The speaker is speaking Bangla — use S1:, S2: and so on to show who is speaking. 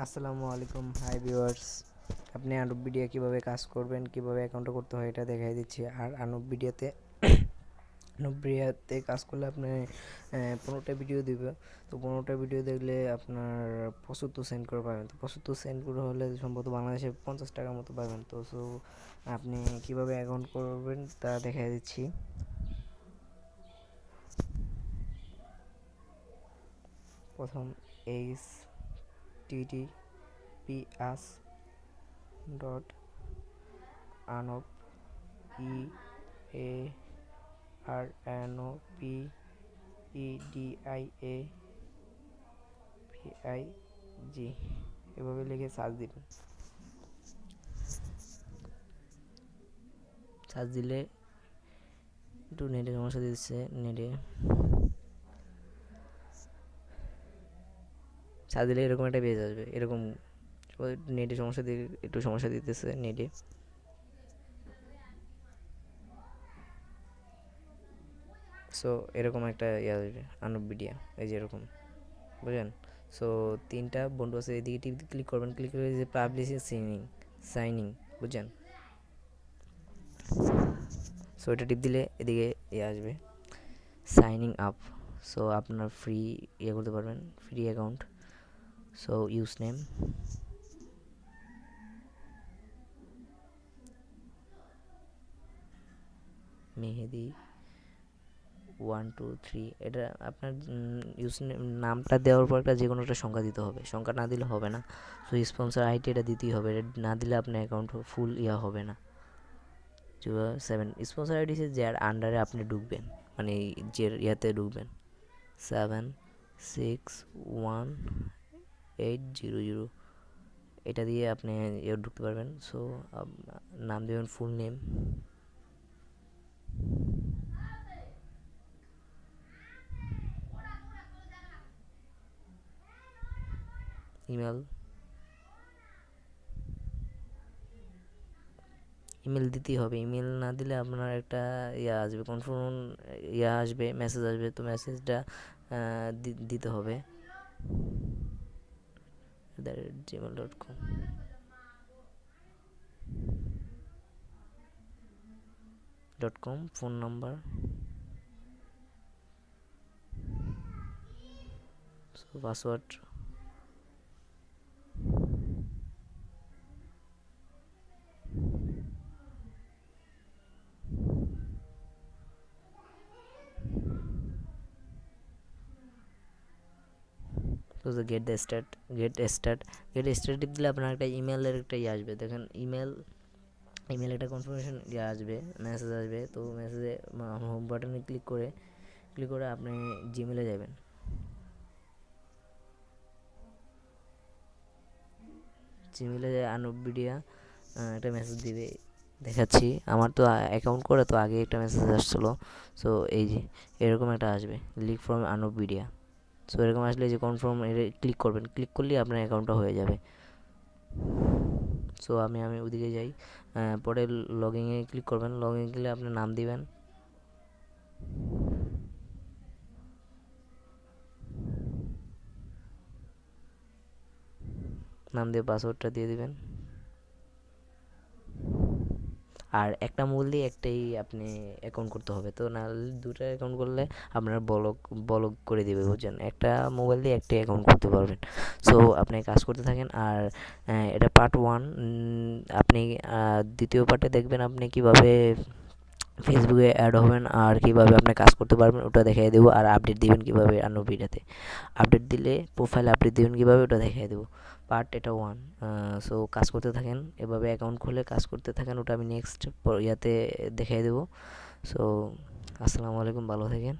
S1: আসসালামু আলাইকুম, হাই ভিউয়ার্স। আপনি আনুপ ভিডিও কীভাবে কাজ করবেন, কীভাবে অ্যাকাউন্টটা করতে হয় এটা দেখাই দিচ্ছি। আর আনুপ ভিডিওতে কাজ করলে আপনি 15টা ভিডিও দিবে। তো 15টা ভিডিও দেখলে আপনার 75 সেন্ট করে পাবেন। তো 75 সেন্ট করে হলে সম্ভবত বাংলাদেশে 50 টাকার মতো পাবেন। তো আপনি কীভাবে অ্যাকাউন্ট করবেন তা দেখাই দিচ্ছি। প্রথম https://anopediaPig এভাবে লিখে সার্চ দিবেন। সার্চ দিলে একটু নেটে সমস্যা দিচ্ছে। নেটে সার্চ দিলে এরকম একটা পেজ আসবে। এরকম নেটে সমস্যা দিয়ে একটু সমস্যা দিতেছে নেটে। সো এরকম একটা আসবে আনুপ ভিডিও, এই যে এরকম, বুঝলেন? সো 3টা বন্ধু আছে, এদিকে টিপ ক্লিক করবেন। ক্লিক করে যে পাবলিশিং সাইনিং, বুঝছেন? সো এটা টিপ দিলে এদিকে আসবে সাইনিং আপ। সো আপনার ফ্রি করতে পারবেন, free account. So username Mehedi 123। এটা আপনার ইউজ নামটা দেওয়ার পর একটা যে কোনো একটা সংখ্যা দিতে হবে, সংখ্যা না দিলে হবে না। সো স্পন্সর আইডি এটা দিতেই হবে, এটা না দিলে আপনার অ্যাকাউন্ট ফুল হবে না। 7 স্পন্সর আইডি যার আন্ডারে আপনি ঢুকবেন, মানে যে ঢুকবেন 761800, এটা দিয়ে আপনি ঢুকতে পারবেন। সো নাম দেবেন ফুল নেম, ইমেল দিতেই হবে। ইমেল না দিলে আপনার একটা আসবে, কনফার্ম আসবে, মেসেজ আসবে। তো মেসেজটা দিতে হবে gmail.com। ফোন নাম্বার, পাসওয়ার্ড, তো গেট স্টার্ট দিলে আপনার একটা ইমেলের একটা আসবে। দেখেন ইমেল একটা কনফার্মেশন আসবে, মেসেজ আসবে। তো মেসেজে হোম বাটনে ক্লিক করে আপনি জিমেলে যাবেন। জিমেলে আনুপ ভিডিও একটা মেসেজ দিবে, দেখাচ্ছি। আমার তো অ্যাকাউন্ট করে, তো আগে একটা মেসেজ আসছিলো। সো এই যে এরকম একটা আসবে, link from Anup video. So এরকম আসলে যে কনফার্ম ক্লিক করবেন, ক্লিক করলেই আপনার অ্যাকাউন্টটা হয়ে যাবে। সো আমি ওদিকে যাই। পরে লগইনে ক্লিক করবেন। লগইনে গেলে আপনার নাম দিবেন, নাম দিয়ে পাসওয়ার্ডটা দিয়ে দিবেন। আর একটা মোবাইল দিয়ে একটাই আপনি অ্যাকাউন্ট করতে হবে। তো নাহলে দুটো অ্যাকাউন্ট করলে আপনার বলক করে দেবে, বুঝছেন? একটা মোবাইল দিয়ে একটাই অ্যাকাউন্ট করতে পারবেন। সো আপনি কাজ করতে থাকেন। আর এটা পার্ট 1। আপনি দ্বিতীয় পার্টে দেখবেন আপনি কিভাবে ফেসবুকে অ্যাড হবেন আর কিভাবে আপনি কাজ করতে পারবেন, ওটা দেখিয়ে দেবো। আর আপডেট দিবেন কিভাবে আনুভিডাতে, আপডেট দিলে প্রোফাইল আপডেট দিবেন কিভাবে, ওটা দেখিয়ে দেবো। এটা 1। সো কাজ করতে থাকেন, এভাবে অ্যাকাউন্ট খুলে কাজ করতে থাকেন। ওটা আমি নেক্সট দেখিয়ে দেবো। সো আসসালামু আলাইকুম, ভালো থাকেন।